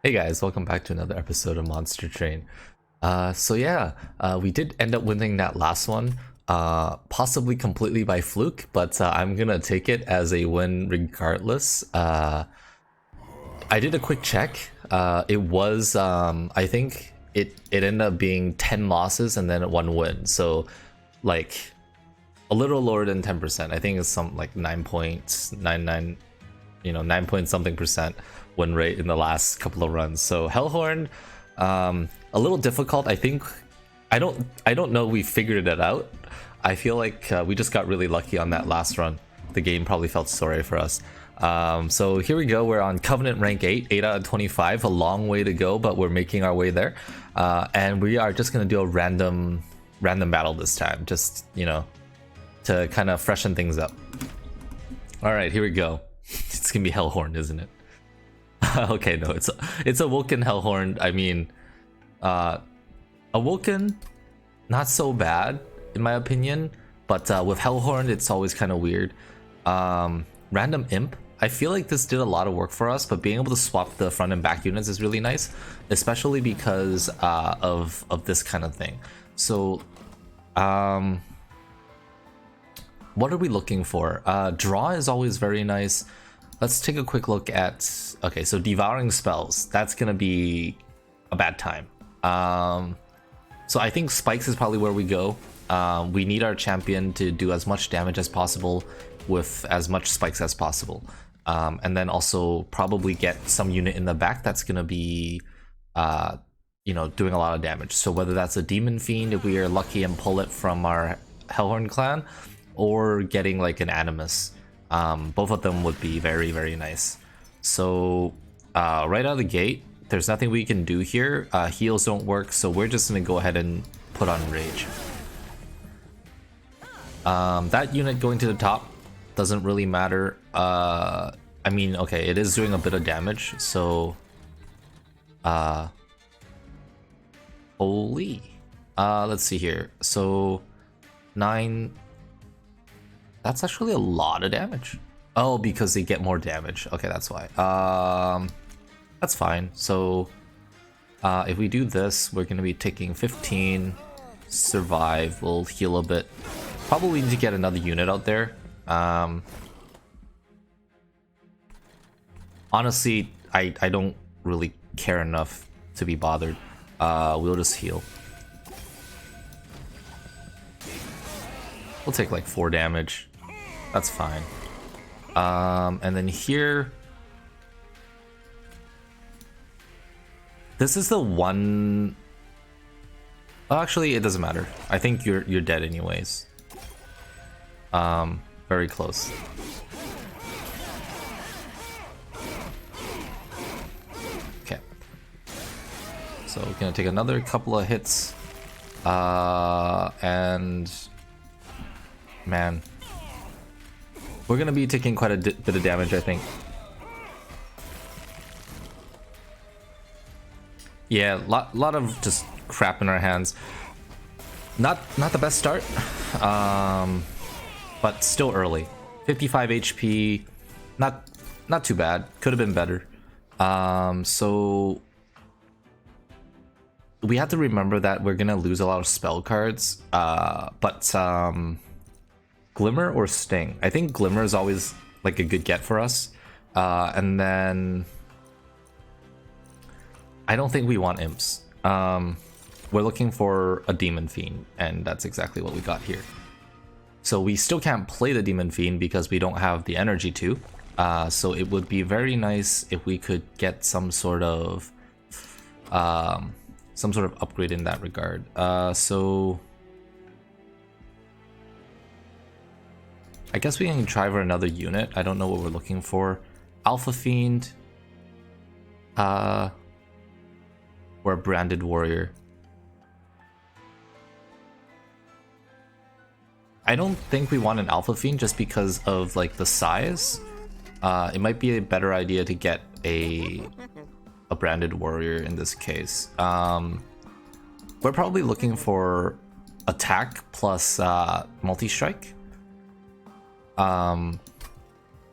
Hey guys, welcome back to another episode of Monster Train. We did end up winning that last one, possibly completely by fluke, but I'm gonna take it as a win regardless. I did a quick check. It was, I think it ended up being 10 losses and then 1 win, so like a little lower than 10%. I think it's some like 9.99, 9 point something percent win rate in the last couple of runs. So Hellhorn, a little difficult. I think I don't know we figured it out. I feel like we just got really lucky on that last run. The game probably felt sorry for us. So here we go. We're on Covenant rank 8 out of 25. A long way to go, but we're making our way there. And we are just gonna do a random battle this time, just to kind of freshen things up. All right, here we go. It's gonna be Hellhorn, isn't it? Okay, no, it's a Vulcan Hellhorn. I mean, a Vulcan, not so bad in my opinion, but with Hellhorn, it's always kind of weird. Random Imp. I feel like this did a lot of work for us, but being able to swap the front and back units is really nice, especially because of this kind of thing. So, what are we looking for? Draw is always very nice. Let's take a quick look at... Okay, so Devouring Spells. That's going to be a bad time. So I think Spikes is probably where we go. We need our champion to do as much damage as possible with as much spikes as possible. And then also probably get some unit in the back that's going to be, doing a lot of damage. So whether that's a Demon Fiend, if we are lucky and pull it from our Hellhorn clan, or getting like an Animus. Both of them would be very, very nice. So right out of the gate, there's nothing we can do here. Heals don't work, so we're just gonna go ahead and put on Rage. That unit going to the top doesn't really matter. I mean, okay, it is doing a bit of damage, so holy. Let's see here. So 9. That's actually a lot of damage. Oh, because they get more damage. Okay, that's why. That's fine. So if we do this, we're going to be taking 15. Survive. We'll heal a bit. Probably need to get another unit out there. Honestly, I don't really care enough to be bothered. We'll just heal. We'll take like 4 damage. That's fine. And then here, this is the one. Oh, actually, it doesn't matter. I think you're dead anyways. Very close. Okay. So we're gonna take another couple of hits, and man. We're gonna be taking quite a bit of damage, I think. Yeah, lot of just crap in our hands. Not the best start, but still early. 55 HP, not too bad. Could have been better. So we have to remember that we're gonna lose a lot of spell cards, but Glimmer or Sting? I think Glimmer is always like a good get for us. And then I don't think we want imps. We're looking for a Demon Fiend, and that's exactly what we got here. So we still can't play the Demon Fiend because we don't have the energy to. So it would be very nice if we could get some sort of upgrade in that regard. So I guess we can try for another unit. I don't know what we're looking for. Alpha Fiend. Or a Branded Warrior. I don't think we want an Alpha Fiend just because of like the size. It might be a better idea to get a Branded Warrior in this case. We're probably looking for attack plus multi-strike.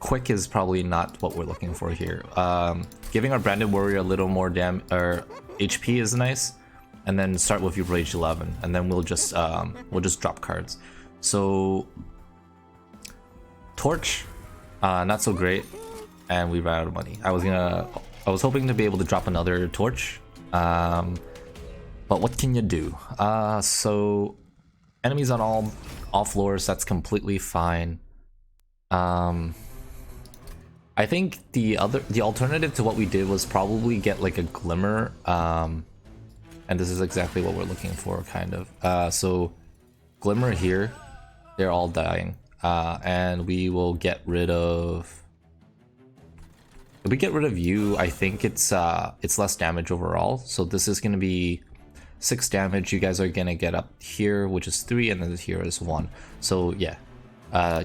quick is probably not what we're looking for here. Giving our branded warrior a little more HP is nice, and then start with your rage 11, and then we'll just drop cards. So torch, not so great, and we ran out of money. I was hoping to be able to drop another torch, but what can you do? So enemies on all floors, that's completely fine. I think the alternative to what we did was probably get like a glimmer, and this is exactly what we're looking for, kind of. So glimmer here, they're all dying, and we will get rid of. If we get rid of you, I think it's less damage overall. So this is gonna be 6 damage. You guys are gonna get up here, which is 3, and then here is 1. So yeah,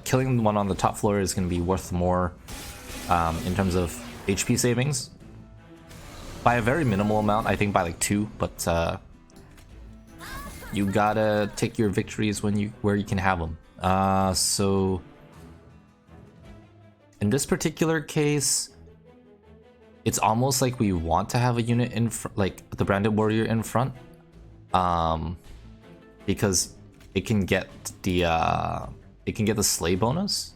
killing the one on the top floor is gonna be worth more. In terms of HP savings, by a very minimal amount, I think by like 2, but you gotta take your victories where you can have them. So in this particular case, it's almost like we want to have a unit in like the branded warrior in front, because it can get the slay bonus.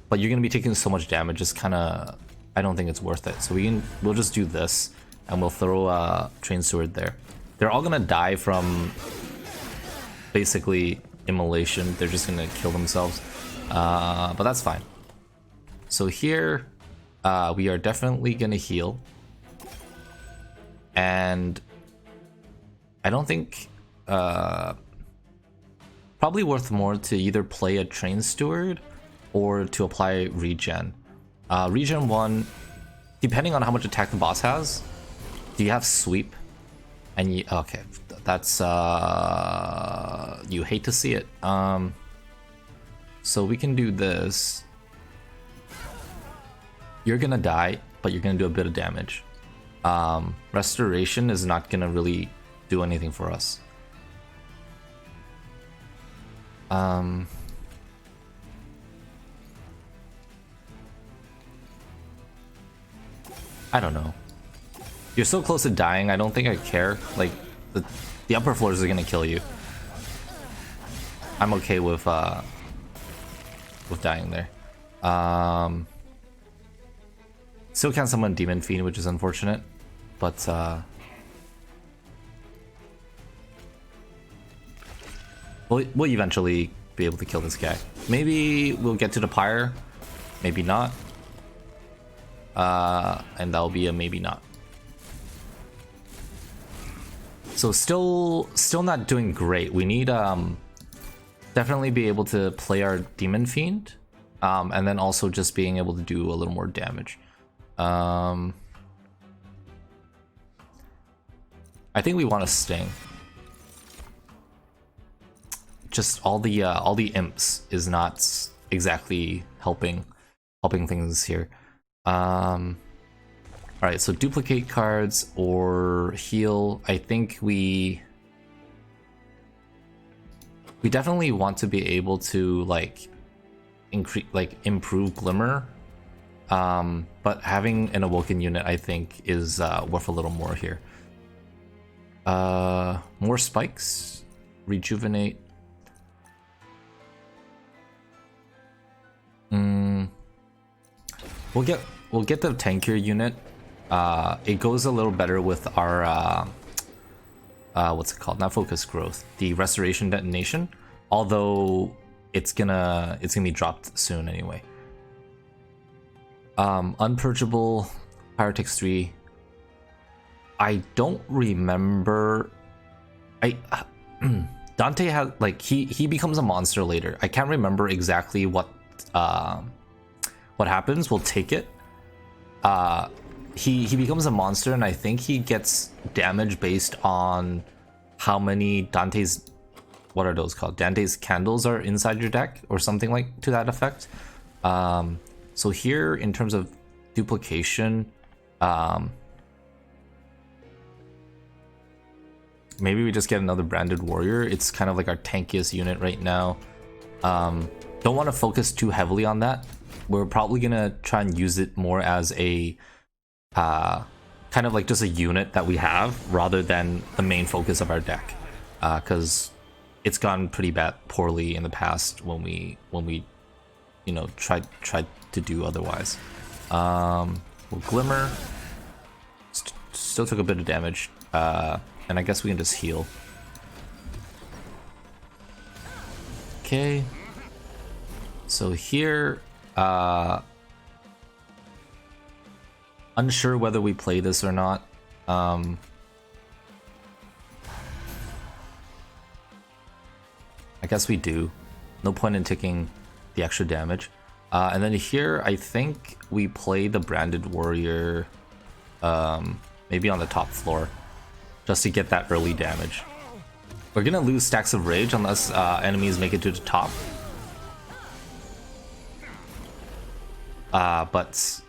But you're gonna be taking so much damage, it's kind of, I don't think it's worth it. So we'll just do this, and we'll throw a train steward there. They're all gonna die from basically immolation. They're just gonna kill themselves, but that's fine. So here, we are definitely gonna heal, and I don't think probably worth more to either play a train steward or to apply regen. Regen 1, depending on how much attack the boss has. Do you have sweep? And okay, that's you hate to see it. So we can do this. You're gonna die, but you're gonna do a bit of damage. Restoration is not gonna really do anything for us. I don't know. You're so close to dying, I don't think I care. Like, the upper floors are gonna kill you. I'm okay with dying there. Still can't summon Demon Fiend, which is unfortunate. But we'll eventually be able to kill this guy. Maybe we'll get to the pyre, maybe not. And that'll be a maybe not. So still not doing great. We need definitely be able to play our Demon Fiend, and then also just being able to do a little more damage. I think we want to Sting. Just all the imps is not exactly helping things here. Alright, so duplicate cards or heal. I think we definitely want to be able to improve Glimmer. But having an awoken unit, I think, is worth a little more here. More spikes, rejuvenate. We'll get the tankier unit. It goes a little better with our what's it called? Not focus growth, the restoration detonation. Although it's gonna be dropped soon anyway. Unpurgeable, Pyrotix 3. I don't remember. Dante has he becomes a monster later. I can't remember exactly what happens. We'll take it. He becomes a monster, and I think he gets damage based on how many Dante's, what are those called? Dante's candles are inside your deck, or something like to that effect. So here, in terms of duplication, maybe we just get another branded warrior. It's kind of like our tankiest unit right now. Don't want to focus too heavily on that. we're probably gonna try and use it more as a kind of like just a unit that we have rather than the main focus of our deck, because it's gone pretty poorly in the past when we you know tried to do otherwise. We'll Glimmer. Still took a bit of damage, and I guess we can just heal. Okay. So here, unsure whether we play this or not. I guess we do. No point in taking the extra damage. And then here, I think we play the Branded Warrior, maybe on the top floor, just to get that early damage. We're gonna lose stacks of rage unless enemies make it to the top. But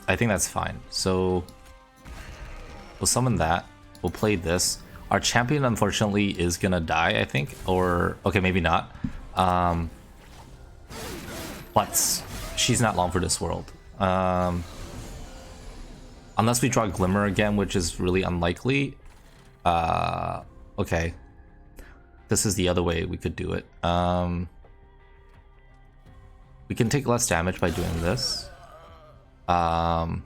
I think that's fine. So we'll summon that. We'll play this. Our champion unfortunately is gonna die, I think, or okay, maybe not. But she's not long for this world. Unless we draw Glimmer again, which is really unlikely. Okay. This is the other way we could do it. We can take less damage by doing this. And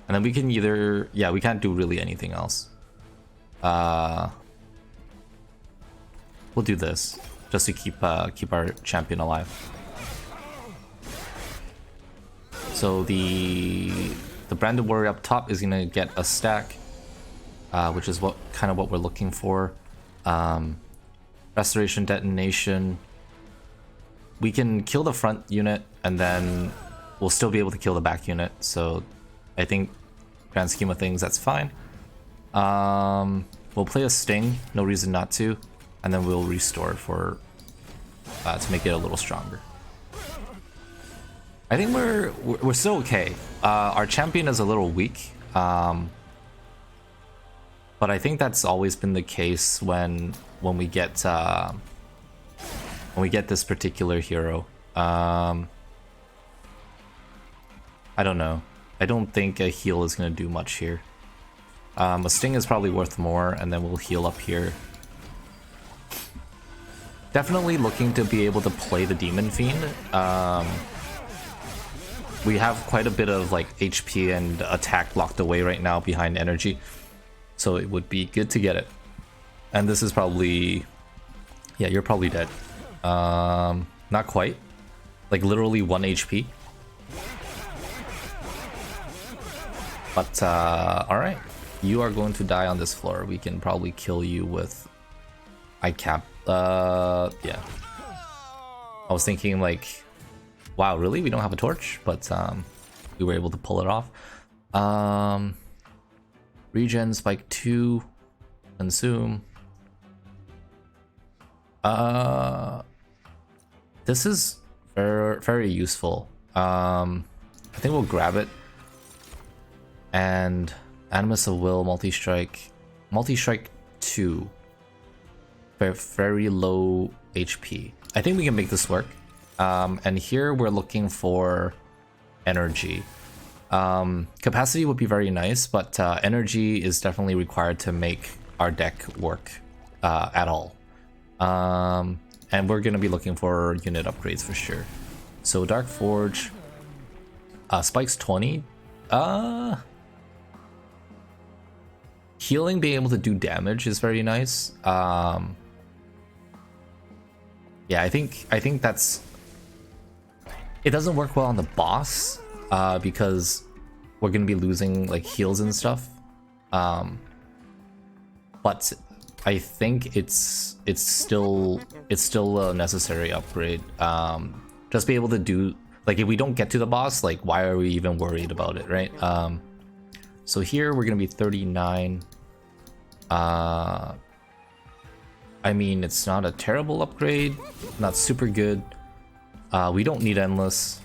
then we can either... Yeah, we can't do really anything else. We'll do this, just to keep our champion alive. So the Branded Warrior up top is gonna get a stack, which is what we're looking for. Restoration, Detonation. We can kill the front unit, and then we'll still be able to kill the back unit. So I think, grand scheme of things, that's fine. We'll play a Sting, no reason not to, and then we'll restore for to make it a little stronger. I think we're still okay. Our champion is a little weak, but I think that's always been the case when we get this particular hero. I don't know. I don't think a heal is going to do much here. A Sting is probably worth more, and then we'll heal up here. Definitely looking to be able to play the Demon Fiend. We have quite a bit of like HP and attack locked away right now behind energy, so it would be good to get it. And this is probably... Yeah, you're probably dead. Not quite. Like literally 1 HP. But alright. You are going to die on this floor. We can probably kill you with ICAP. Yeah. I was thinking like, wow, really? We don't have a torch? But we were able to pull it off. Regen, Spike 2, Consume. This is very, very useful. I think we'll grab it. And Animus of Will, Multi-Strike. Multi-Strike 2. Very, very low HP. I think we can make this work. And here we're looking for energy. Capacity would be very nice, but energy is definitely required to make our deck work at all. And we're going to be looking for unit upgrades for sure. So Dark Forge, Spikes 20. Healing, being able to do damage is very nice. Yeah, I think that's... It doesn't work well on the boss, because we're gonna be losing like heals and stuff. But I think it's still a necessary upgrade. Just be able to do, like, if we don't get to the boss, like, why are we even worried about it, right? So here we're gonna be 39. I mean, it's not a terrible upgrade, not super good. We don't need Endless.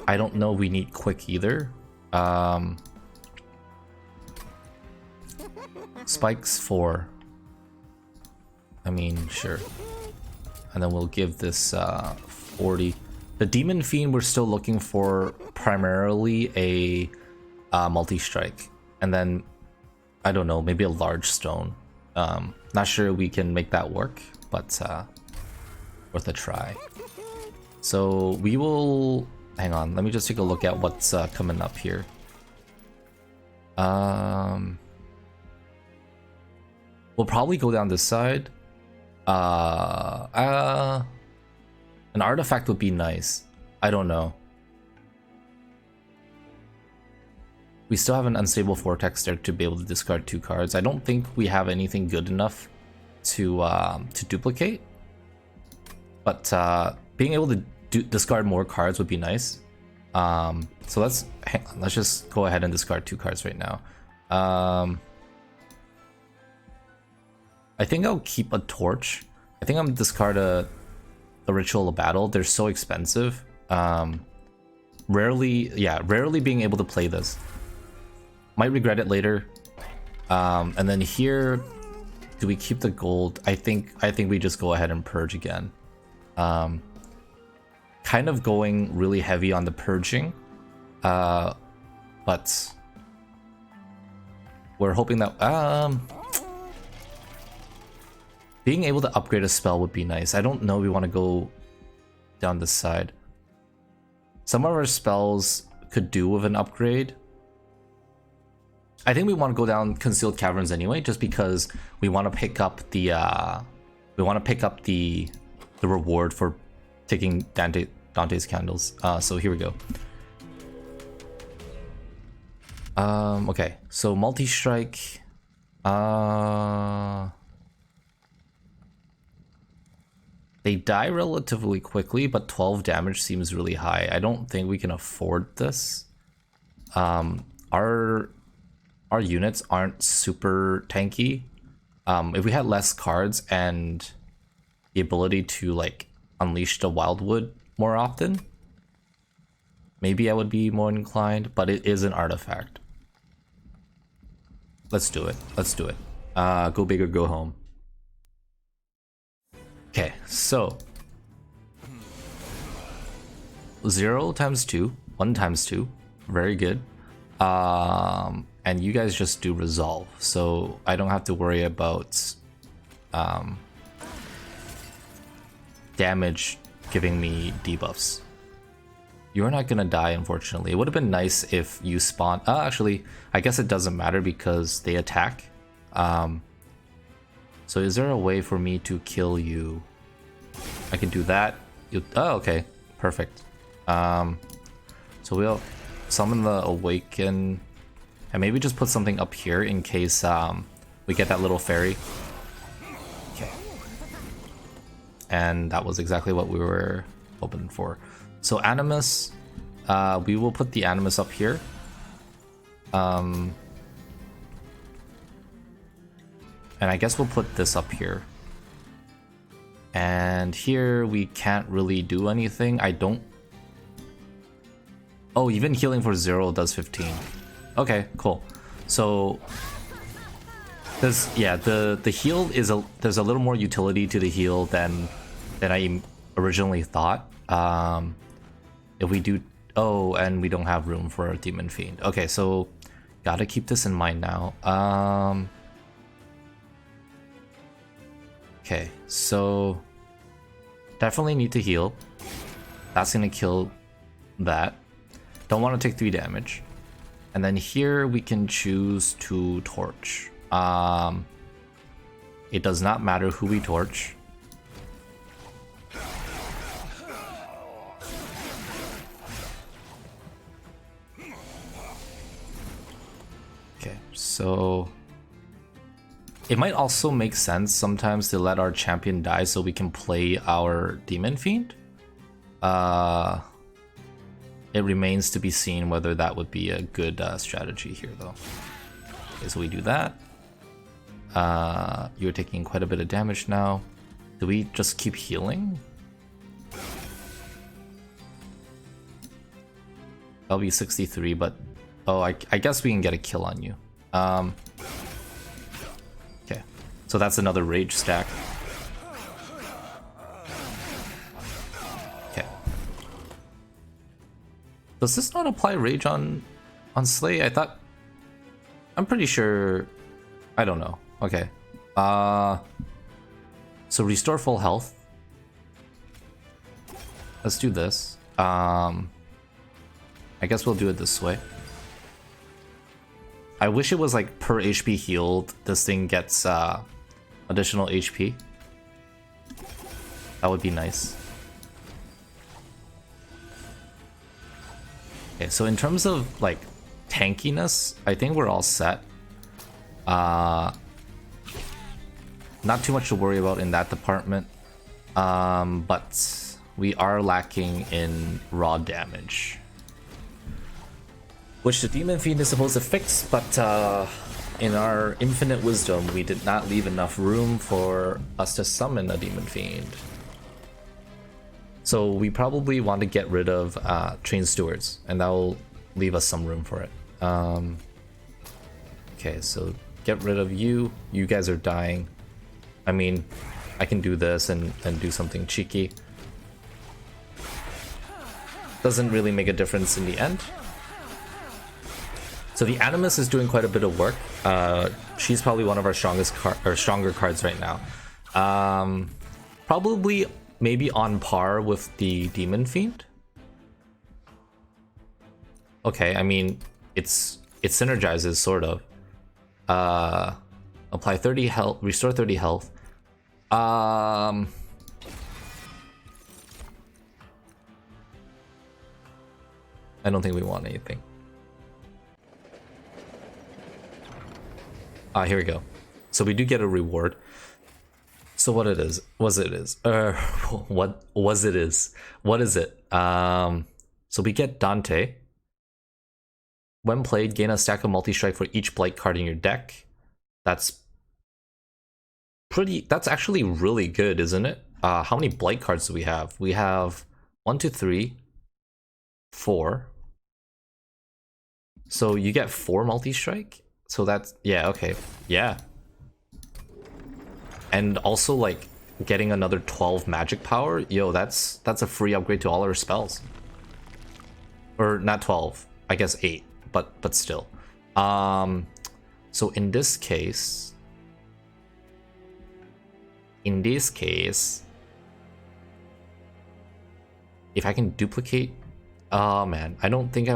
I don't know we need Quick either. Spikes 4. I mean, sure. And then we'll give this 40. The Demon Fiend, we're still looking for primarily a multi-strike. And then, I don't know, maybe a large stone. Not sure we can make that work, but worth a try. So we will... Hang on, let me just take a look at what's coming up here. We'll probably go down this side. An artifact would be nice. I don't know. We still have an unstable vortex there to be able to discard 2 cards. I don't think we have anything good enough to duplicate. But being able to discard more cards would be nice. So let's just go ahead and discard 2 cards right now. I think I'll keep a torch. I think I'm gonna discard the Ritual of Battle. They're so expensive. Rarely being able to play this. Might regret it later. And then here, do we keep the gold? I think we just go ahead and purge again. Kind of going really heavy on the purging, but we're hoping that being able to upgrade a spell would be nice. I don't know, we want to go down this side. Some of our spells could do with an upgrade. I think we want to go down Concealed Caverns anyway, just because we want to pick up the reward for taking Dante's candles. So here we go. Okay, so multi-strike. They die relatively quickly, but 12 damage seems really high. I don't think we can afford this. Our units aren't super tanky. If we had less cards and the ability to like unleash the Wildwood more often, maybe I would be more inclined, but it is an artifact. Let's do it. Let's do it. Go big or go home. Okay, so 0 times 2, 1 times 2, very good. And you guys just do resolve, so I don't have to worry about damage giving me debuffs. You're not gonna die, unfortunately. It would have been nice if you spawn. Actually, I guess it doesn't matter because they attack. So is there a way for me to kill you? I can do that. Oh, okay, perfect. So we'll summon the Awaken, and maybe just put something up here in case we get that little fairy. Okay. And that was exactly what we were hoping for. So Animus, we will put the Animus up here. And I guess we'll put this up here. And here we can't really do anything. I don't... Oh, even healing for 0 does 15. Okay, cool. So there's, yeah, the heal is there's a little more utility to the heal than I originally thought. If we do... Oh, and we don't have room for a Demon Fiend. Okay, so gotta keep this in mind now. Okay, so definitely need to heal. That's gonna kill that. Don't want to take 3 damage. And then here we can choose to torch. It does not matter who we torch. Okay, so it might also make sense sometimes to let our champion die so we can play our Demon Fiend. It remains to be seen whether that would be a good strategy here, though. Okay, so we do that. You're taking quite a bit of damage now. Do we just keep healing? That'll be 63, but... Oh, I guess we can get a kill on you. Okay, so that's another rage stack. Okay. Does this not apply rage on Slay? I thought. I'm pretty sure. I don't know. Okay. So restore full health. Let's do this. I guess we'll do it this way. I wish it was like per HP healed, this thing gets additional HP. That would be nice. Okay, so in terms of like tankiness, I think we're all set. Not too much to worry about in that department. But we are lacking in raw damage, which the Demon Fiend is supposed to fix, but in our infinite wisdom, we did not leave enough room for us to summon a Demon Fiend. So we probably want to get rid of Train Stewards, and that will leave us some room for it. Okay, so get rid of you. You guys are dying. I mean, I can do this and do something cheeky. Doesn't really make a difference in the end. So the Animus is doing quite a bit of work. She's probably one of our stronger cards right now. Probably maybe on par with the Demon Fiend. Okay, I mean it synergizes sort of. Apply 30 health, restore 30 health. I don't think we want anything. Here we go. So we do get a reward. So what it is? What is it? So we get Dante. When played, gain a stack of multi-strike for each blight card in your deck. That's actually really good, isn't it? How many blight cards do we have? We have 1, 2, 3, 4. So you get 4 multi-strike. So that's, yeah, okay, yeah. And also like getting another 12 magic power. Yo, that's a free upgrade to all our spells. Or not 12, I guess 8, but still. So in this case, if I can duplicate, oh man, I don't think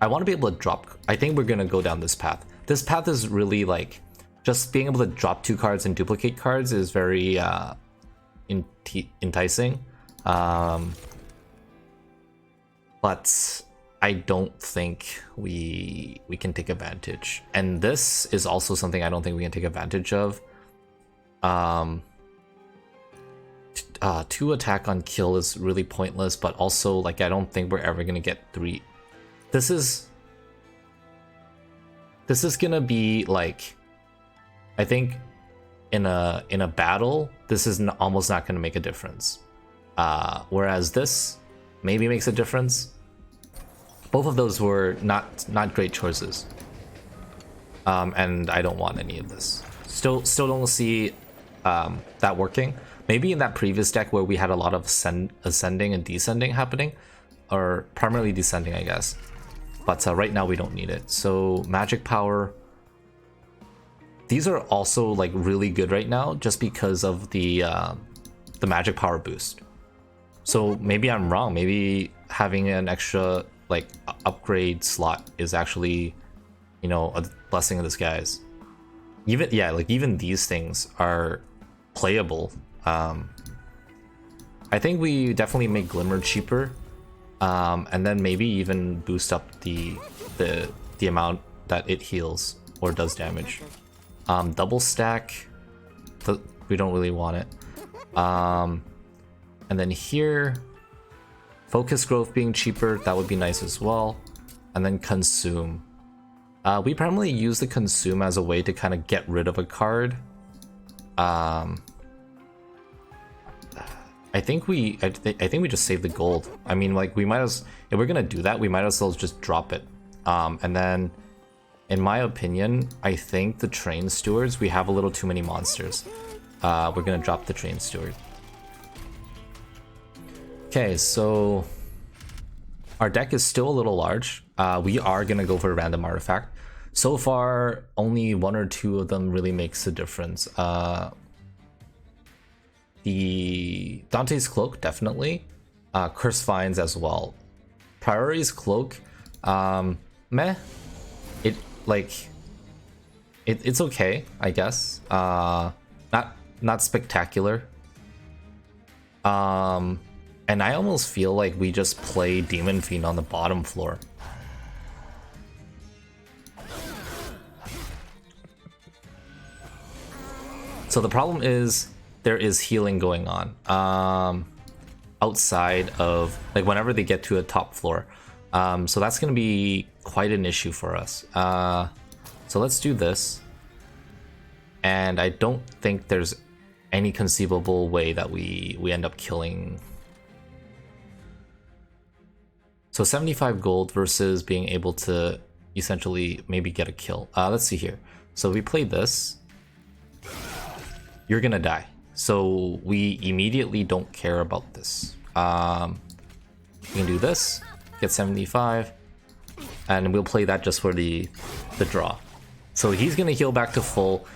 I want to be able to drop. I think we're gonna go down this path. This path is really like just being able to drop 2 cards and duplicate cards is very enticing. But I don't think we can take advantage. And this is also something I don't think we can take advantage of. 2 attack on kill is really pointless, but also like I don't think we're ever gonna get 3. This is gonna be like, I think in a battle, this is almost not gonna make a difference. Whereas this maybe makes a difference. Both of those were not great choices. And I don't want any of this. Still don't see that working. Maybe in that previous deck where we had a lot of ascending and descending happening, or primarily descending, I guess. But right now we don't need it. So magic power. These are also like really good right now, just because of the magic power boost. So maybe I'm wrong. Maybe having an extra like upgrade slot is actually, you know, a blessing in disguise. Even these things are playable. I think we definitely make Glimmer cheaper, and then maybe even boost up the amount that it heals or does damage. Double stack, we don't really want it. And then here, focus growth being cheaper, that would be nice as well. And then consume. We primarily use the consume as a way to kind of get rid of a card. I think we just save the gold. I mean, like, we might as, if we're gonna do that, we might as well just drop it. And then, in my opinion, I think the Train Stewards, we have a little too many monsters. We're gonna drop the Train Steward. Okay, so Our deck is still a little large. We are gonna go for a random artifact. So far, only one or two of them really makes a difference. The Dante's Cloak, definitely. Curse Vines as well. Priority's Cloak, meh. It, like, it's okay, I guess. Not spectacular. And I almost feel like we just play Demon Fiend on the bottom floor. So the problem is there is healing going on outside of, like, whenever they get to a top floor. So that's going to be quite an issue for us. So let's do this. And I don't think there's any conceivable way that we end up killing. So 75 gold versus being able to essentially maybe get a kill. Let's see here. So we played this. You're gonna die. So we immediately don't care about this. We can do this, get 75, and we'll play that just for the draw. So he's gonna heal back to full,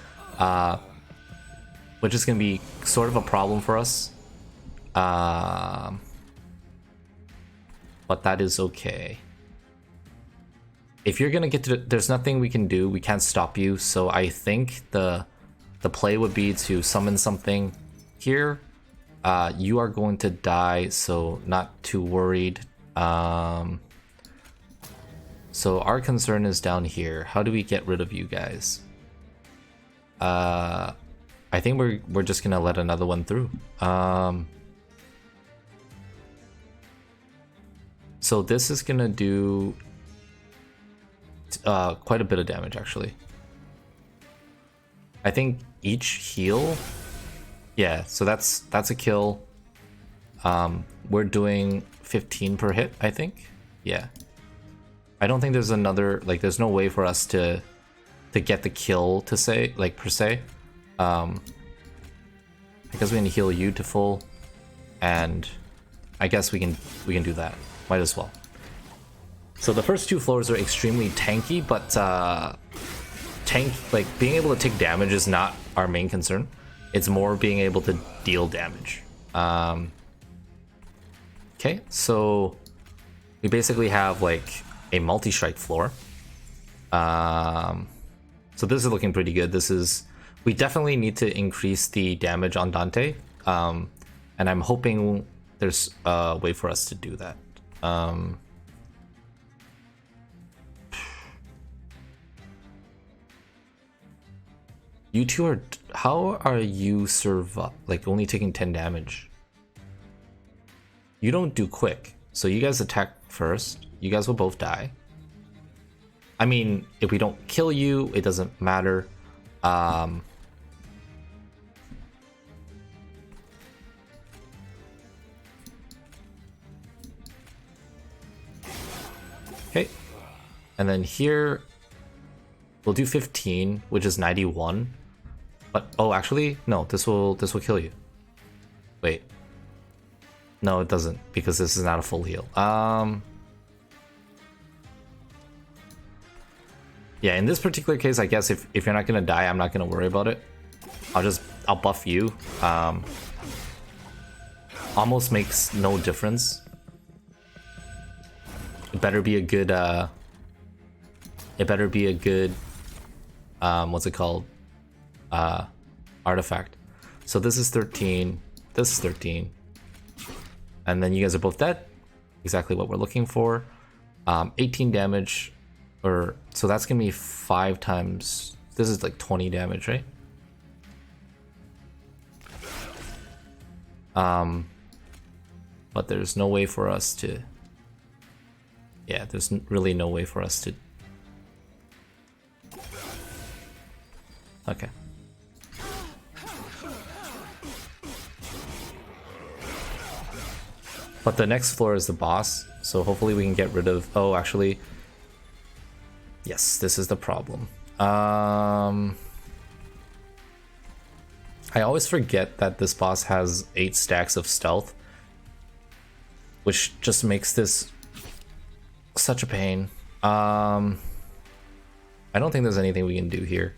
which is gonna be sort of a problem for us. But that is okay. If you're gonna get to there's nothing we can do. We can't stop you. So I think the play would be to summon something here. You are going to die, so not too worried. So our concern is down here. How do we get rid of you guys? I think we're just gonna let another one through. So this is gonna do quite a bit of damage, actually. I think each heal, yeah. So that's a kill. We're doing 15 per hit, I think. Yeah. I don't think there's another, like, there's no way for us to get the kill to say, like, per se. Because we can heal you to full, and I guess we can do that. Might as well. So the first two floors are extremely tanky, but like being able to take damage is not our main concern. It's more being able to deal damage. Okay, so we basically have like a multi-strike floor. So this is looking pretty good. We definitely need to increase the damage on Dante, and I'm hoping there's a way for us to do that. You two are, how are you like only taking 10 damage? You don't do quick, so you guys attack first. You guys will both die. I mean, if we don't kill you, it doesn't matter. Okay, and then here we'll do 15, which is 91. But oh, actually, no. This will kill you. Wait, no, it doesn't, because this is not a full heal. Yeah, in this particular case, I guess if you're not gonna die, I'm not gonna worry about it. I'll buff you. Almost makes no difference. It better be a good what's it called, artifact. So this is 13, this is 13, and then you guys are both dead. Exactly what we're looking for. 18 damage, or so that's gonna be 5 times, this is like 20 damage, right? But there's no way for us to, yeah, there's really no way for us to. Okay. But the next floor is the boss, so hopefully we can get rid of, oh, actually, yes, this is the problem. I always forget that this boss has 8 stacks of stealth, which just makes this Such a pain. I don't think there's anything we can do here.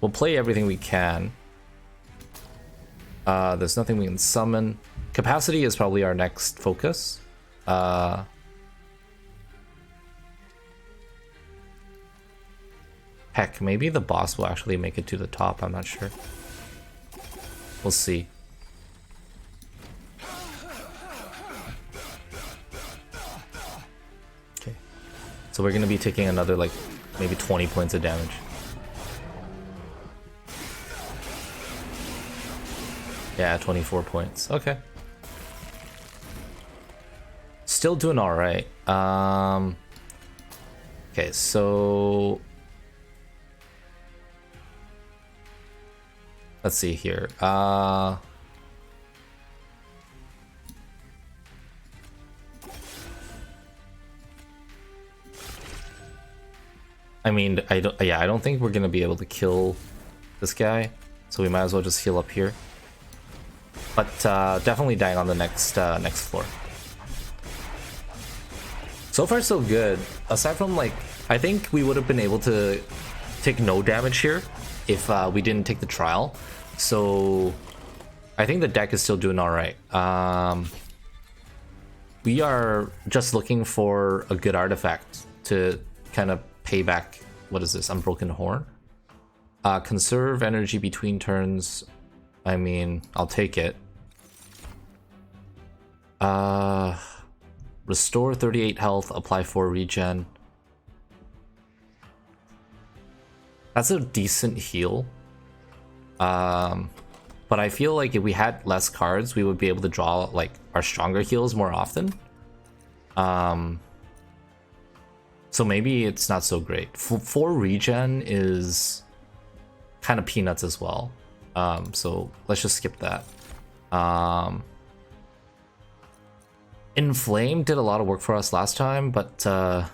We'll play everything we can. There's nothing we can summon. Capacity is probably our next focus. Heck, maybe the boss will actually make it to the top, I'm not sure. We'll see. Okay. So we're gonna be taking another, like, maybe 20 points of damage. Yeah, 24 points. Okay. Still doing alright. Okay, so... let's see here. I mean, I don't think we're gonna be able to kill this guy, so we might as well just heal up here. But definitely dying on the next next floor. So far so good. Aside from, like, I think we would have been able to take no damage here if we didn't take the trial. So I think the deck is still doing alright. We are just looking for a good artifact to kind of pay back. What is this? Unbroken Horn? Conserve energy between turns. I mean, I'll take it. Restore 38 health, apply 4 regen. That's a decent heal. But I feel like if we had less cards, we would be able to draw, like, our stronger heals more often. So maybe it's not so great. 4 regen is kind of peanuts as well. So let's just skip that. Inflame did a lot of work for us last time, but I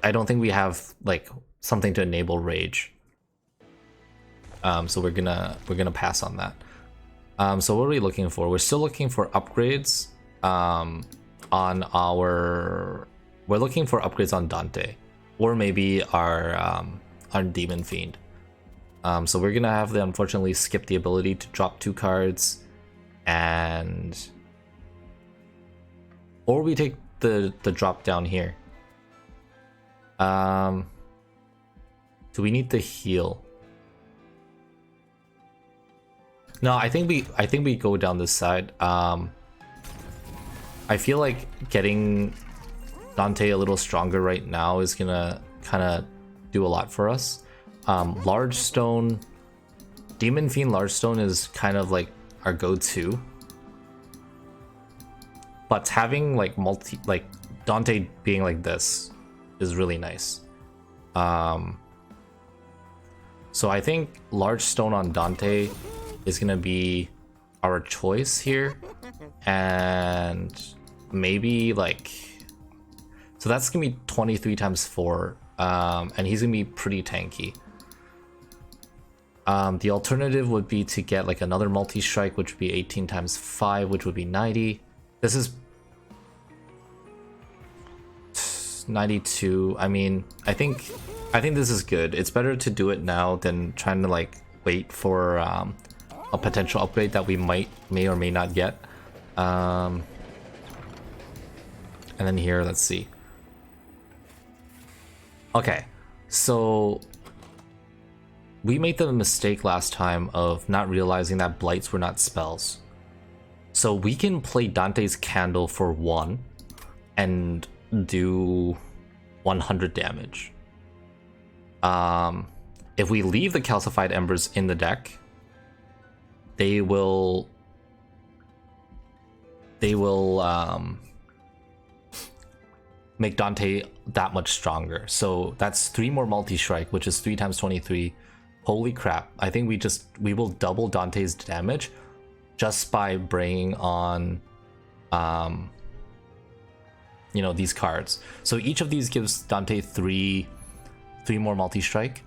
don't think we have, like, something to enable rage. So we're gonna pass on that. So what are we looking for? We're still looking for upgrades on our... we're looking for upgrades on Dante, or maybe our Demon Fiend. So we're gonna have to unfortunately skip the ability to drop 2 cards, and... or we take the drop down here. Do we need the heal? No, I think we go down this side. I feel like getting Dante a little stronger right now is gonna kind of do a lot for us. Large Stone, Demon Fiend Large Stone is kind of like our go-to. But having, like, Dante being like this is really nice. So I think Large Stone on Dante is gonna be our choice here, and maybe, like, so that's gonna be 23 times 4, and he's gonna be pretty tanky. The alternative would be to get, like, another multi-strike, which would be 18 times 5, which would be 90. This is 92. I mean, I think this is good. It's better to do it now than trying to, like, wait for a potential upgrade that we may or may not get. And then here, let's see. Okay, so we made the mistake last time of not realizing that blights were not spells. So we can play Dante's Candle for 1 and do 100 damage. If we leave the Calcified Embers in the deck, they will make Dante that much stronger. So that's 3 more multi-strike, which is 3 times 23. Holy crap. I think we will double Dante's damage just by bringing on you know, these cards. So each of these gives Dante 3 more multi-strike.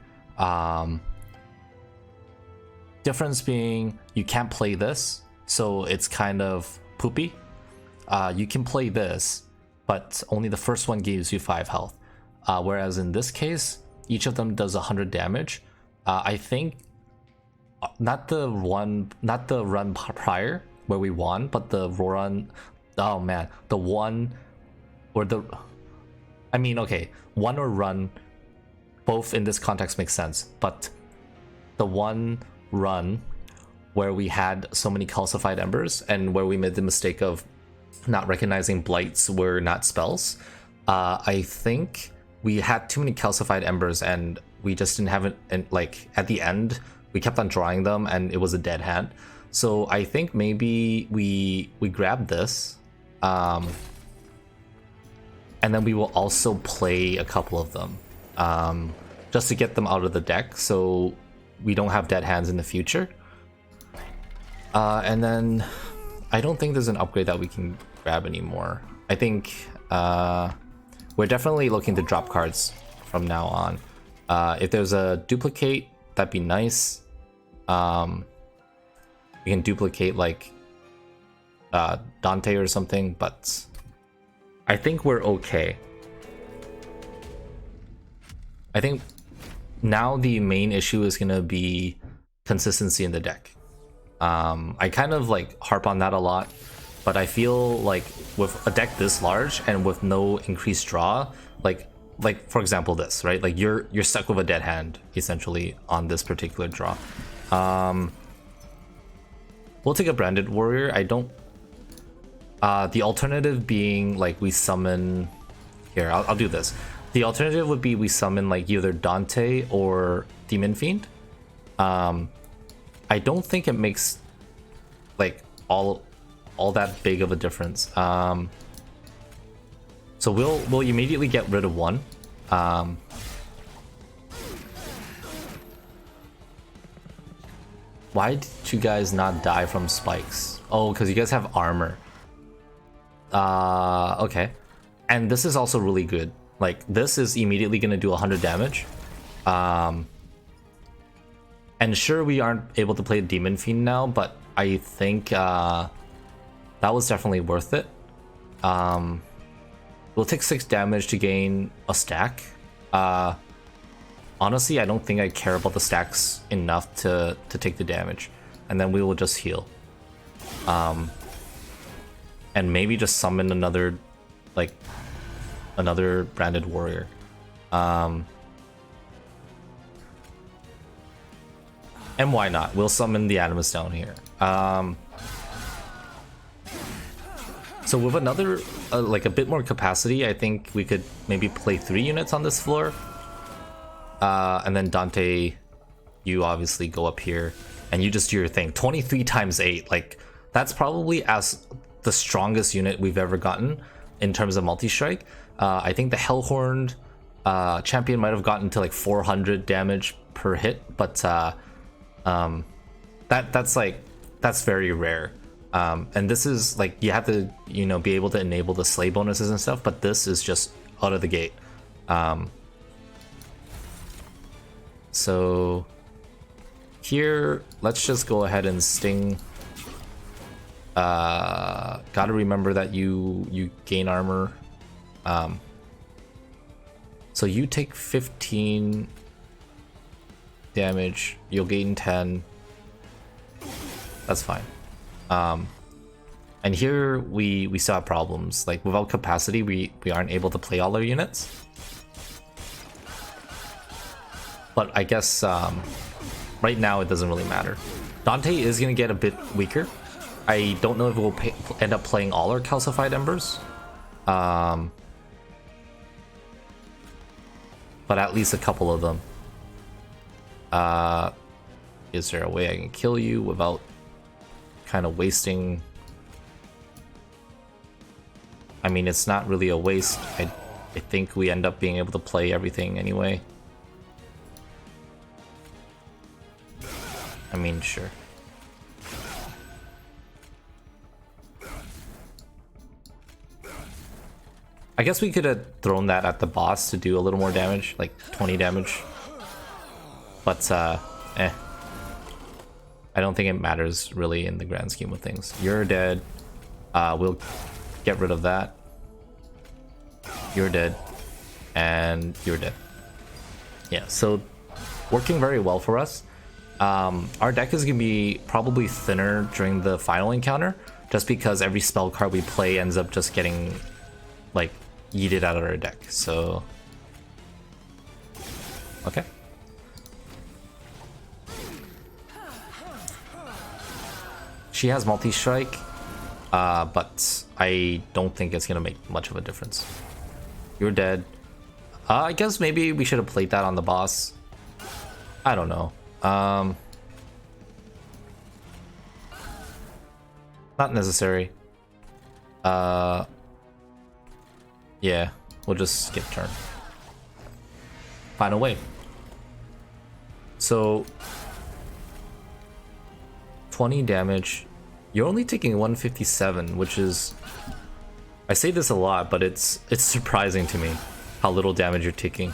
Difference being you can't play this, so it's kind of poopy. you can play this, but only the first one gives you 5 health. Whereas in this case, each of them does 100 damage. I think not the run prior where we won, but the run. Oh man, the one or the. I mean, okay, one or run, both in this context make sense, but the one run where we had so many calcified embers and where we made the mistake of not recognizing blights were not spells. I think we had too many calcified embers and we just didn't have it. And like at the end, we kept on drawing them and it was a dead hand. So I think maybe we grab this, and then we will also play a couple of them, just to get them out of the deck, so we don't have dead hands in the future. And then I don't think there's an upgrade that we can grab anymore. I think we're definitely looking to drop cards from now on. If there's a duplicate, that'd be nice. We can duplicate like Dante or something, but I think we're okay. I think now the main issue is gonna be consistency in the deck. I kind of like harp on that a lot, but I feel like with a deck this large and with no increased draw, like for example this, right? Like you're stuck with a dead hand essentially on this particular draw. We'll take a branded warrior. I don't. The alternative being like we summon. Here, I'll do this. The alternative would be we summon like either Dante or Demon Fiend. I don't think it makes like all that big of a difference. So we'll immediately get rid of one. Why did you guys not die from spikes? Oh, because you guys have armor. Okay. And this is also really good. Like this is immediately gonna do 100 damage. And sure, we aren't able to play Demon Fiend now, but I think that was definitely worth it. We'll take 6 damage to gain a stack. Honestly, I don't think I care about the stacks enough to take the damage. And then we will just heal. And maybe just summon another branded warrior. And why not? We'll summon the Animus down here. So with another, like a bit more capacity, I think we could maybe play 3 units on this floor. And then Dante, you obviously go up here and you just do your thing. 23 times 8, like that's probably as the strongest unit we've ever gotten in terms of multi-strike. I think the Hellhorned champion might have gotten to like 400 damage per hit, but that's very rare. And this is like you have to be able to enable the slay bonuses and stuff, but this is just out of the gate. So here, let's just go ahead and sting. Gotta remember that you gain armor. So you take 15 damage, you'll gain 10. That's fine. And here we still have problems. Like without capacity, we aren't able to play all our units. But I guess right now it doesn't really matter. Dante is gonna get a bit weaker. I don't know if we'll end up playing all our calcified embers. But at least a couple of them. Is there a way I can kill you without kind of wasting? I mean, it's not really a waste. I think we end up being able to play everything anyway. I mean, sure. I guess we could have thrown that at the boss to do a little more damage, like 20 damage. But, I don't think it matters really in the grand scheme of things. You're dead. We'll Get rid of that. You're dead. And you're dead. Yeah, so working very well for us. Our deck is going to be probably thinner during the final encounter, just because every spell card we play ends up just getting, like, yeeted out of our deck. So, okay. She has multi-strike, but I don't think it's going to make much of a difference. You're dead. I guess maybe we should have played that on the boss. I don't know. Not necessary. Yeah, we'll just skip turn. Final wave. So 20 damage. You're only taking 157, which is, I say this a lot, but it's surprising to me how little damage you're taking.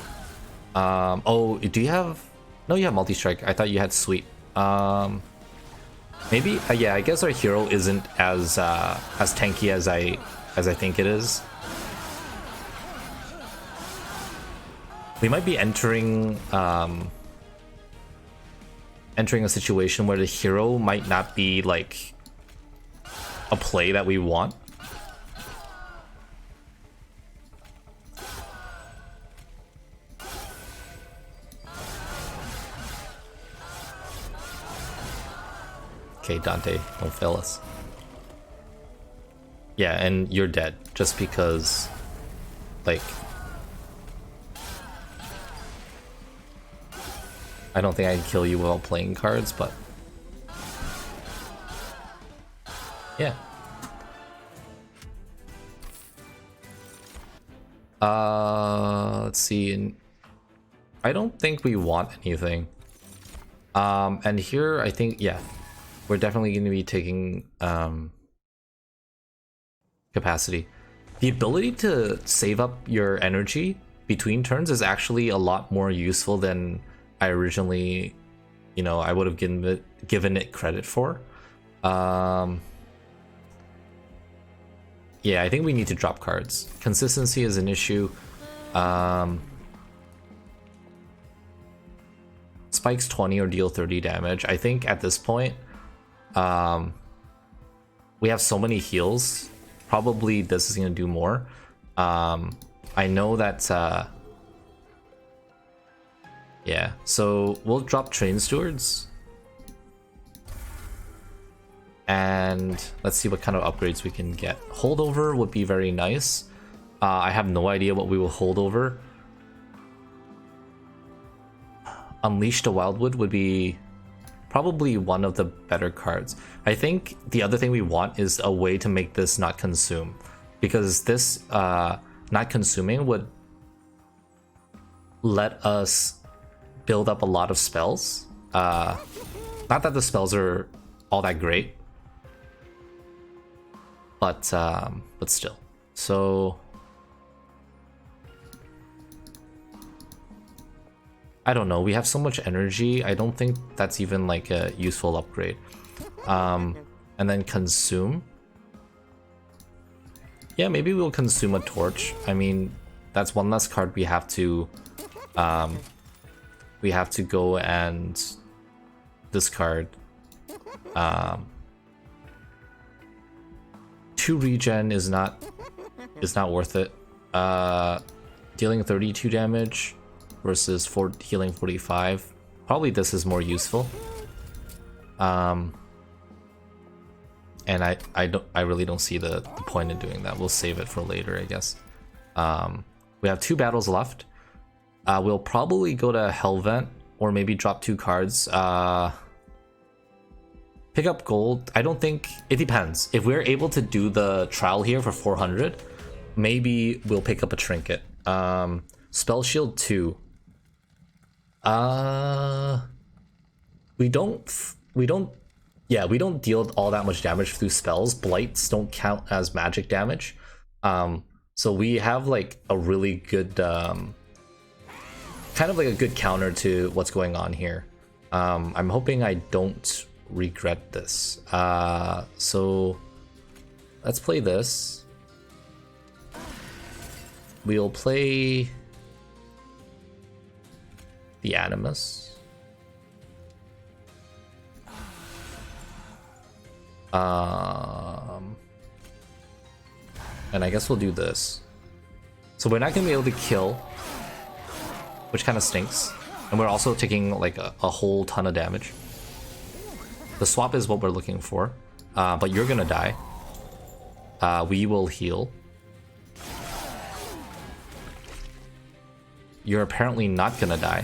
Oh, do you have? No, you have multi-strike. I thought you had sweep. Maybe, yeah. I guess our hero isn't as tanky as I think it is. We might be entering a situation where the hero might not be like a play that we want. Okay, Dante, don't fail us. Yeah, and you're dead just because, like, I don't think I can kill you while playing cards, but yeah. Let's see. I don't think we want anything. And here I think, yeah, we're definitely going to be taking capacity. The ability to save up your energy between turns is actually a lot more useful than I originally, I would have given it credit for. Yeah, I think we need to drop cards. Consistency is an issue. Spikes 20 or deal 30 damage. I think at this point, we have so many heals. Probably this is going to do more. I know that... yeah, so we'll drop Train Stewards. And let's see what kind of upgrades we can get. Holdover would be very nice. I have no idea what we will hold over. Unleash the Wildwood would be probably one of the better cards. I think the other thing we want is a way to make this not consume. Because this not consuming would let us build up a lot of spells. Not that the spells are all that great. But still. So I don't know. We have so much energy. I don't think that's even like a useful upgrade. And then consume. Yeah, maybe we'll consume a torch. I mean, that's one less card we have to go and discard. 2 regen is not worth it. Dealing 32 damage versus healing 45. Probably this is more useful. And I really don't see the point in doing that. We'll save it for later, I guess. We have 2 battles left. We'll probably go to Hellvent or maybe drop 2 cards. Pick up gold. I don't think... It depends. If we're able to do the trial here for 400, maybe we'll pick up a trinket. Spell Shield 2. We don't deal all that much damage through spells. Blights don't count as magic damage. So we have like a really good... kind of like a good counter to what's going on here. I'm hoping I don't regret this. So let's play this. we'll play the Animus. And I guess we'll do this. So we're not gonna be able to kill, which kind of stinks. And we're also taking like a whole ton of damage. The swap is what we're looking for. But you're gonna die. We will heal. You're apparently not gonna die.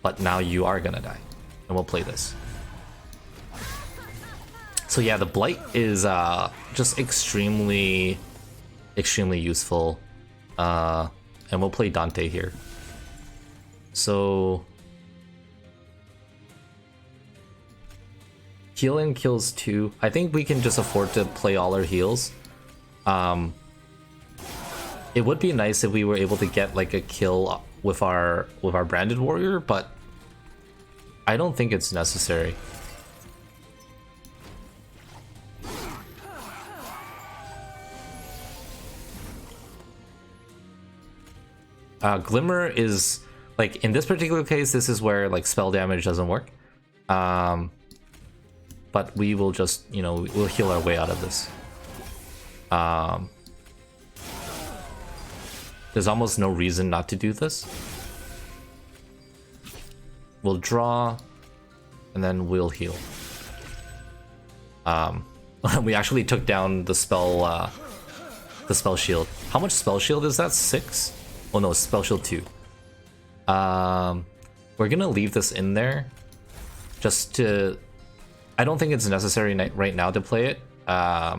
But now you are gonna die. And we'll play this. So yeah, the Blight is just extremely useful. And we'll play Dante here. So healing kills 2. I think we can just afford to play all our heals. It would be nice if we were able to get like a kill with our branded warrior, but I don't think it's necessary. Glimmer is like, in this particular case, this is where like spell damage doesn't work. But we will just, you know, we'll heal our way out of this. There's almost no reason not to do this. We'll draw, and then we'll heal. We actually took down the spell shield. How much spell shield is that? 6? Oh no, spell shield 2. We're gonna leave this in there, just to. I don't think it's necessary right now to play it. I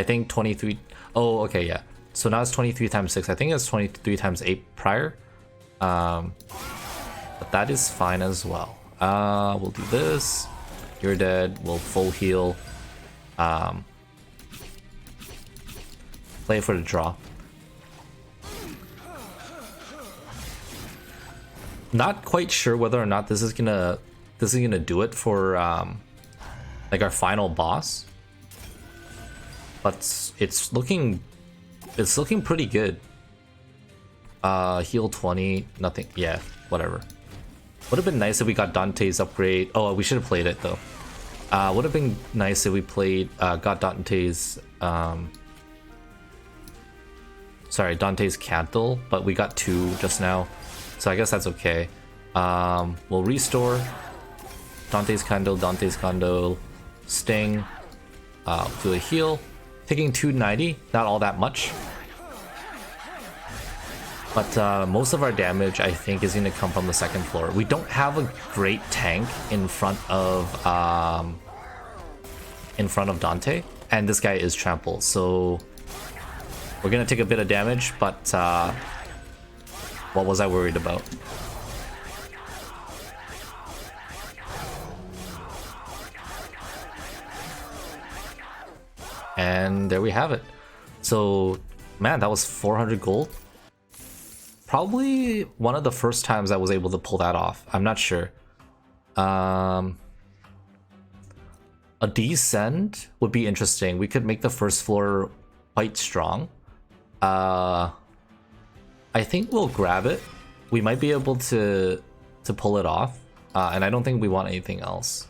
think 23. Oh, okay, yeah. So now it's 23 times 6. I think it's 23 times 8 prior. But that is fine as well. We'll do this. You're dead. We'll full heal. Play for the draw. Not quite sure whether or not this is gonna do it for like our final boss, but it's looking pretty good. Heal 20, nothing. Yeah, whatever. Would have been nice if we got Dante's upgrade. Oh, we should have played it though. Would have been nice if we got Dante's Dante's Cantle, but we got 2 just now. So I guess that's okay. We'll restore. Dante's Condo, Sting, do a heal. Taking 290, not all that much. But most of our damage, I think, is going to come from the second floor. We don't have a great tank in front of Dante, and this guy is trampled, so we're going to take a bit of damage, but what was I worried about? And there we have it. So, man, that was 400 gold. Probably one of the first times I was able to pull that off. I'm not sure. A descend would be interesting. We could make the first floor quite strong. I think we'll grab it. We might be able to pull it off. And I don't think we want anything else.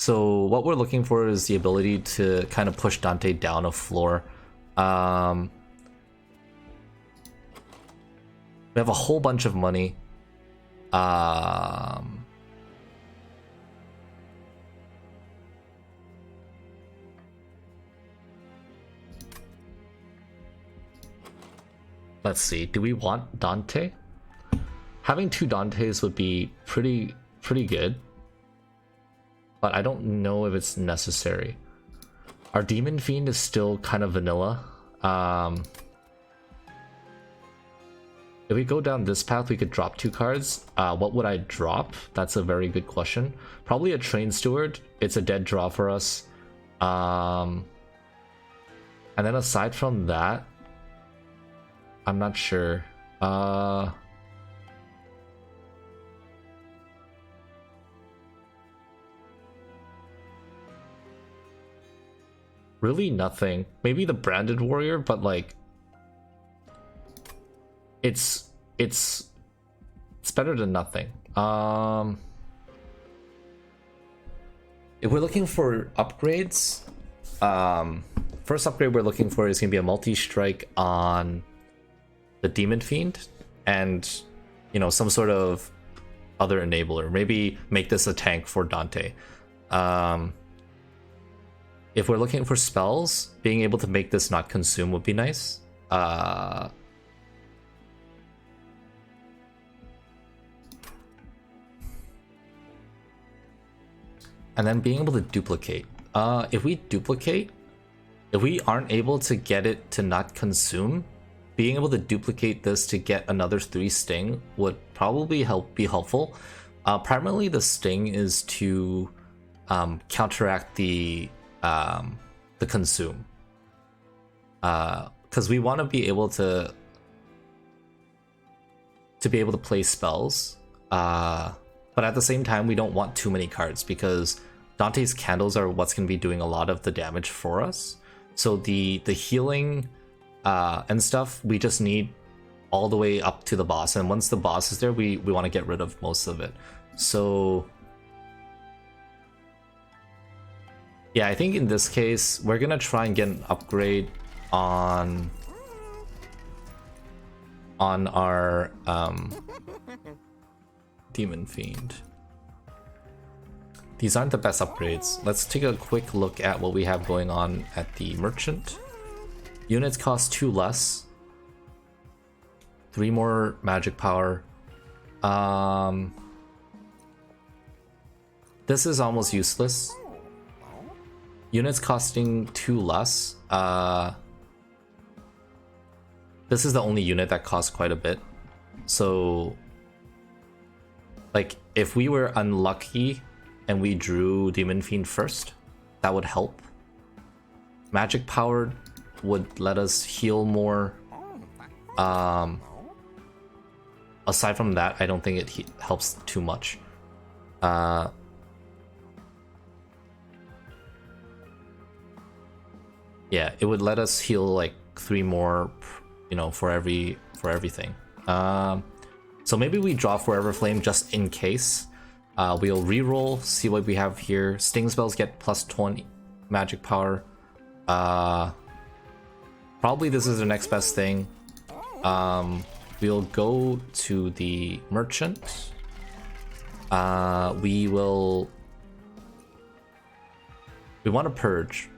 So what we're looking for is the ability to kind of push Dante down a floor. We have a whole bunch of money. Let's see. Do we want Dante? Having 2 Dantes would be pretty good. But I don't know if it's necessary. Our Demon Fiend is still kind of vanilla. If we go down this path, we could drop 2 cards. What would I drop? That's a very good question. Probably a Train Steward. It's a dead draw for us. And then aside from that, I'm not sure. Really nothing. Maybe the branded warrior, but like it's better than nothing. If we're looking for upgrades, first upgrade we're looking for is gonna be a multi-strike on the Demon Fiend, and you know, some sort of other enabler. Maybe make this a tank for Dante. If we're looking for spells, being able to make this not consume would be nice. And then being able to duplicate. If we duplicate, if we aren't able to get it to not consume, being able to duplicate this to get another 3 sting would probably be helpful. Primarily the sting is to counteract the consume, because we want to be able to play spells, but at the same time we don't want too many cards, because Dante's candles are what's going to be doing a lot of the damage for us. So the healing and stuff, we just need all the way up to the boss, and once the boss is there, we want to get rid of most of it. So yeah, I think in this case we're gonna try and get an upgrade on our Demon Fiend. These aren't the best upgrades. Let's take a quick look at what we have going on at the merchant. Units cost 2 less, 3 more magic power. This is almost useless. Units costing 2 less. This is the only unit that costs quite a bit. So, like, if we were unlucky and we drew Demon Fiend first, that would help. Magic powered would let us heal more. Aside from that, I don't think it helps too much. Yeah, it would let us heal like 3 more, you know, for everything. So maybe we draw Forever Flame just in case. We'll reroll, see what we have here. Sting spells get plus 20 magic power. Probably this is the next best thing. We'll go to the merchant. We want to purge.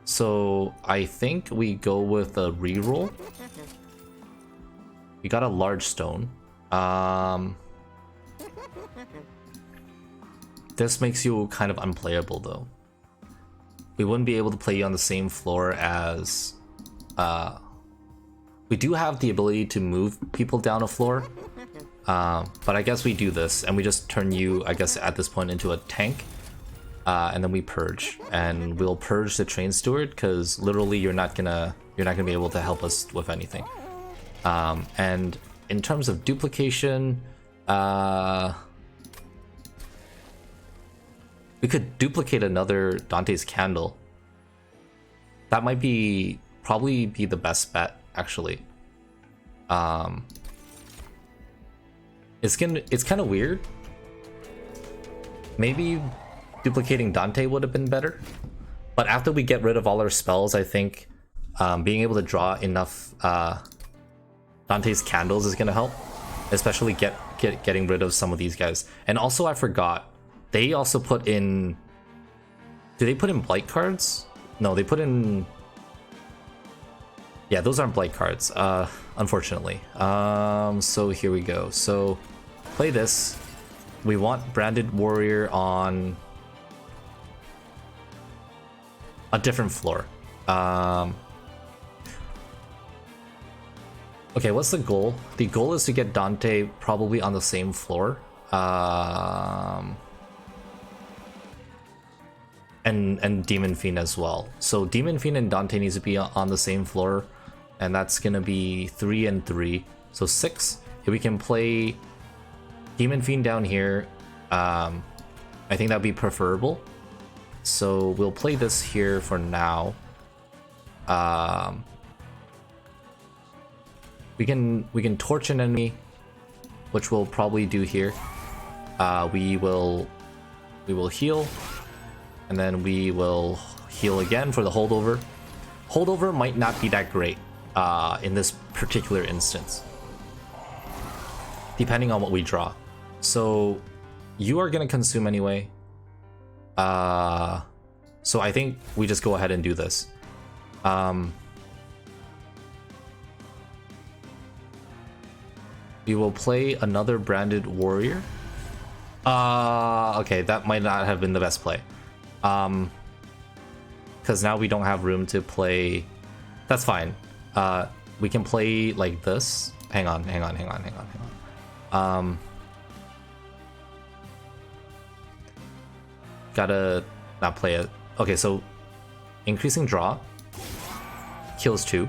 So I think we go with a reroll. We got a large stone. This makes you kind of unplayable though. We wouldn't be able to play you on the same floor as... we do have the ability to move people down a floor. But I guess we do this and we just turn you, I guess at this point, into a tank. And then we purge, and we'll purge the train steward because literally you're not gonna be able to help us with anything. And in terms of duplication, we could duplicate another Dante's candle. That might probably be the best bet, actually. It's kind of weird. Maybe duplicating Dante would have been better, but after we get rid of all our spells, I think being able to draw enough Dante's candles is gonna help, especially getting rid of some of these guys. And also, I forgot, they also put in... Do they put in blight cards? No, they put in... Yeah, those aren't blight cards, unfortunately. So here we go. So play this. We want branded warrior on a different floor. Okay, what's the goal? The goal is to get Dante probably on the same floor. And Demon Fiend as well. So Demon Fiend and Dante needs to be on the same floor, and that's gonna be 3 and 3. So 6. If we can play Demon Fiend down here, I think that'd be preferable. So we'll play this here for now. We can torch an enemy, which we'll probably do here. We will heal, and then we will heal again for the holdover. Holdover might not be that great in this particular instance, depending on what we draw. So you are gonna consume anyway. So I think we just go ahead and do this. We will play another branded warrior. Okay, that might not have been the best play. Because now we don't have room to play. That's fine. We can play like this. Hang on. Gotta not play it. Okay, so increasing draw kills 2.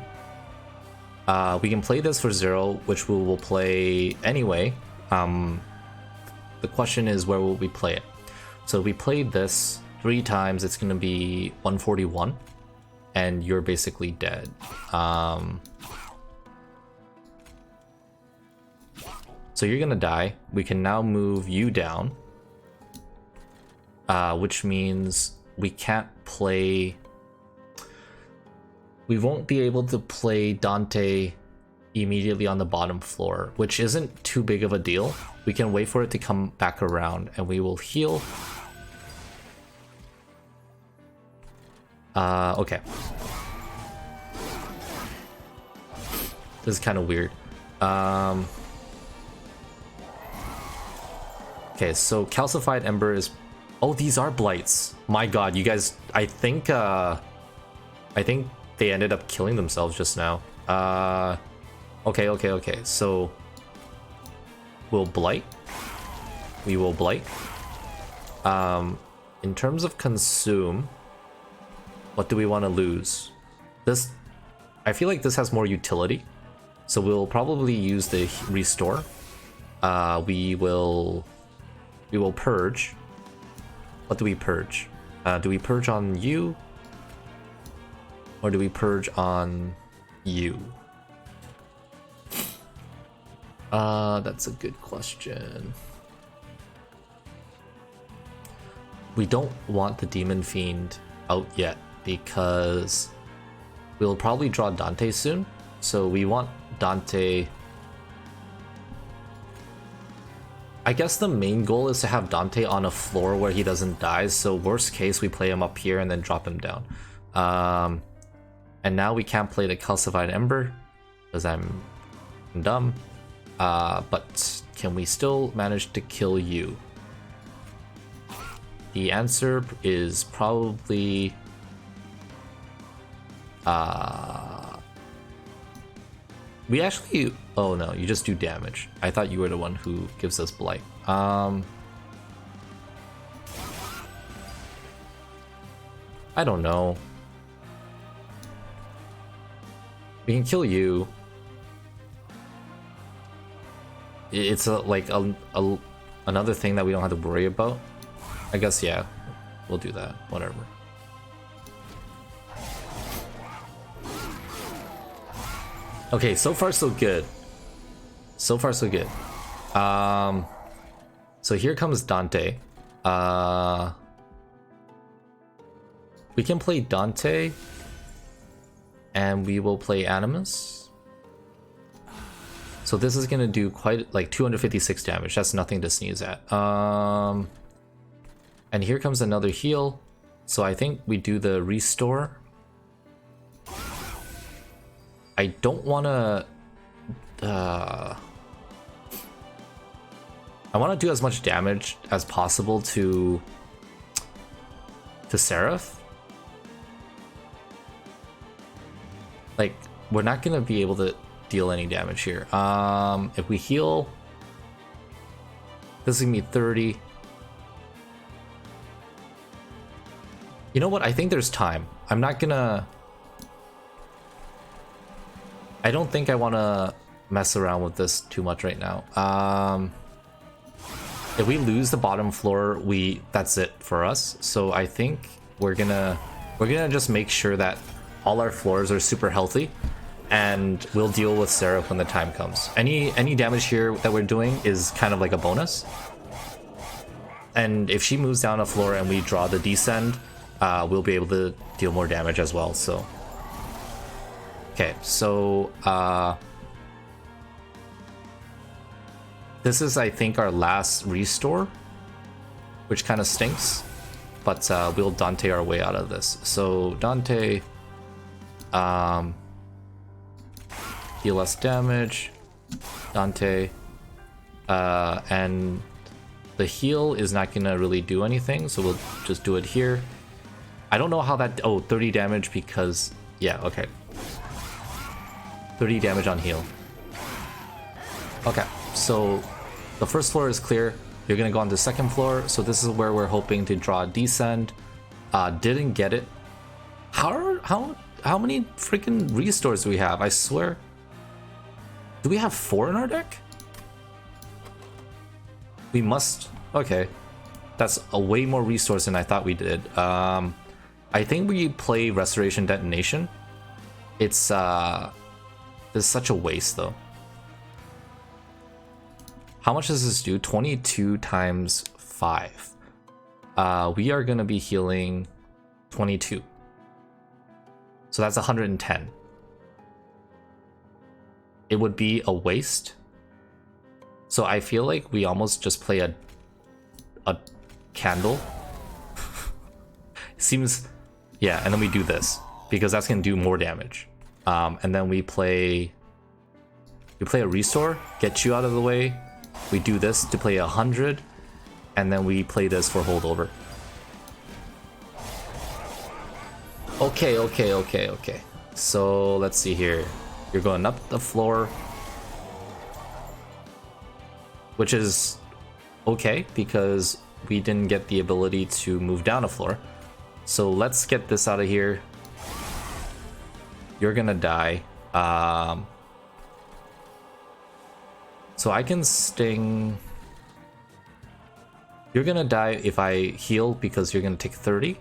We can play this for 0, which we will play anyway. The question is, where will we play it? So we played this 3 times, it's gonna be 141, and you're basically dead. So you're gonna die. We can now move you down, which means we can't play. We won't be able to play Dante immediately on the bottom floor, which isn't too big of a deal. We can wait for it to come back around, and we will heal. Okay. This is kind of weird. Okay, so Calcified Ember is... Oh, these are blights. My god, you guys... I think they ended up killing themselves just now. Okay. So we'll blight. We will blight. In terms of consume, what do we want to lose? This, I feel like this has more utility, so we'll probably use the restore. We will purge. What do we purge? Do we purge on you? Or do we purge on you? That's a good question. We don't want the Demon Fiend out yet because we'll probably draw Dante soon. So we want Dante... I guess the main goal is to have Dante on a floor where he doesn't die, so worst case we play him up here and then drop him down. And now we can't play the Calcified Ember because I'm dumb. But can we still manage to kill you? The answer is probably... we actually... Oh no, you just do damage. I thought you were the one who gives us blight. I don't know. We can kill you. It's another thing that we don't have to worry about. I guess, yeah, we'll do that. Whatever. Okay, so far so good. So far so good. So here comes Dante. We can play Dante, and we will play Animus. So this is gonna do quite like 256 damage. That's nothing to sneeze at. And here comes another heal. So I think we do the restore. I don't want to... I want to do as much damage as possible to Seraph. Like, we're not going to be able to deal any damage here. If we heal... This is going to be 30. You know what? I think there's time. I'm not going to... I don't think I want to mess around with this too much right now. If we lose the bottom floor, that's it for us. So I think we're gonna just make sure that all our floors are super healthy, and we'll deal with Seraph when the time comes. Any damage here that we're doing is kind of like a bonus. And if she moves down a floor and we draw the descend, we'll be able to deal more damage as well. So, okay, so this is, I think, our last restore, which kind of stinks, but we'll Dante our way out of this. So Dante, deal less damage, Dante, and the heal is not gonna really do anything, so we'll just do it here. I don't know how that, 30 damage because, yeah, okay. 30 damage on heal. Okay, so the first floor is clear. You're gonna go on the second floor, so this is where we're hoping to draw a descend. Didn't get it. How many freaking restores do we have? I swear. Do we have 4 in our deck? We must. Okay, that's a way more restores than I thought we did. I think we play Restoration Detonation. It's such a waste though. How much does this do? 22 times 5. We are gonna be healing 22. So that's 110. It would be a waste. So I feel like we almost just play a candle. Seems, yeah, and then we do this because that's gonna do more damage. And then we play a restore, get you out of the way. We do this to play 100, and then we play this for holdover. Okay. So let's see here. You're going up the floor, which is okay because we didn't get the ability to move down a floor. So let's get this out of here. You're gonna die. So I can sting. You're gonna die if I heal because you're gonna take 30.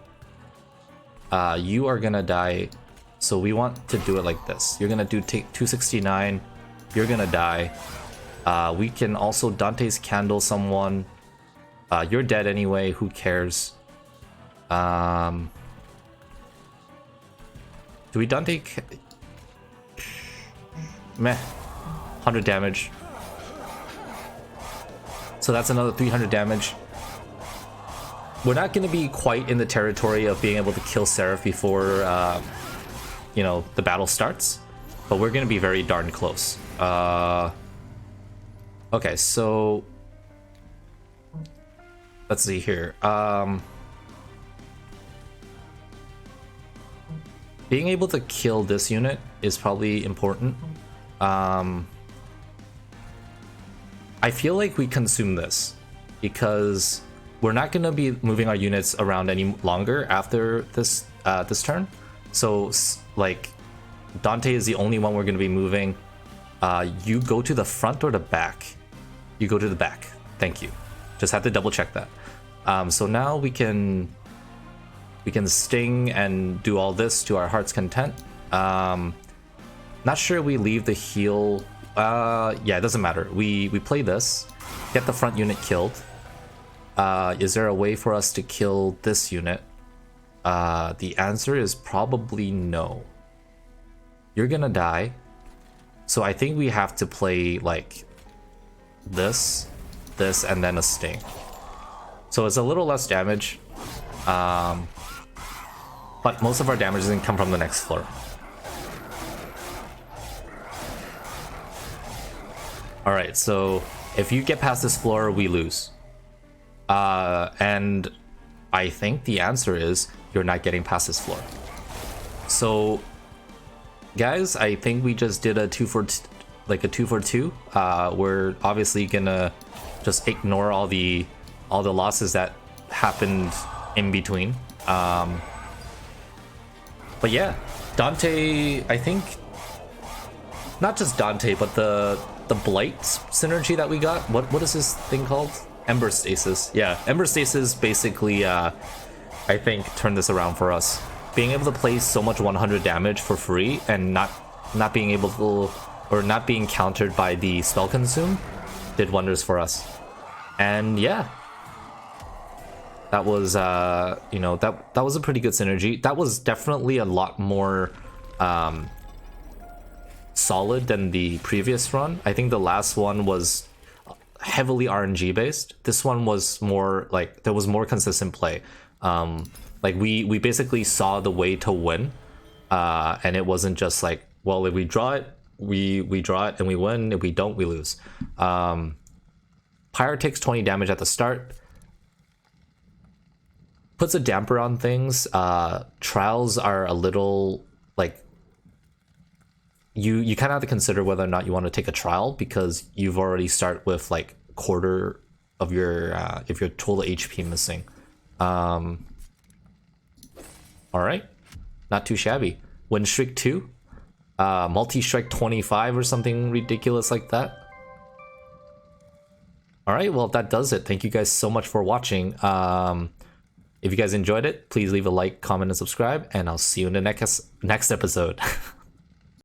You are gonna die. So we want to do it like this. You're gonna take 269. You're gonna die. We can also Dante's Candle someone. You're dead anyway. Who cares? Do we Dante? Meh. 100 damage. So that's another 300 damage. We're not going to be quite in the territory of being able to kill Seraph before, the battle starts. But we're going to be very darn close. Okay, so let's see here. Being able to kill this unit is probably important. I feel like we consume this because we're not going to be moving our units around any longer after this this turn. So like Dante is the only one we're going to be moving. You go to the front or the back? You go to the back. Thank you. Just had to double check that. So now we can sting and do all this to our heart's content. Not sure we leave the heal. Yeah, it doesn't matter. We play this, get the front unit killed. Is there a way for us to kill this unit? The answer is probably no. You're gonna die. So I think we have to play like this, and then a sting. So it's a little less damage. But most of our damage doesn't come from the next floor. Alright, so if you get past this floor, we lose. And I think the answer is you're not getting past this floor. So, guys, I think we just did a 2 for 2. We're obviously gonna just ignore all the losses that happened in between. But yeah, Dante, I think, not just Dante, but the Blight synergy that we got. What is this thing called? Ember Stasis. Yeah, Ember Stasis basically I think, turned this around for us. Being able to place so much 100 damage for free and not being able to, or not being countered by the spell consume did wonders for us. And yeah, that was you know, that was a pretty good synergy. That was definitely a lot more solid than the previous run. I think the last one was heavily RNG based. This one was more like there was more consistent play. Like we basically saw the way to win, and it wasn't just like, well, if we draw it, we draw it and we win. If we don't, we lose. Pyre takes 20 damage at the start, puts a damper on things. Trials are a little like, you kind of have to consider whether or not you want to take a trial, because you've already start with like quarter of your total HP missing. All right, not too shabby. Win streak 2, multi-strike 25 or something ridiculous like that. All right, well, that does it. Thank you guys so much for watching. If you guys enjoyed it, please leave a like, comment, and subscribe, and I'll see you in the next episode.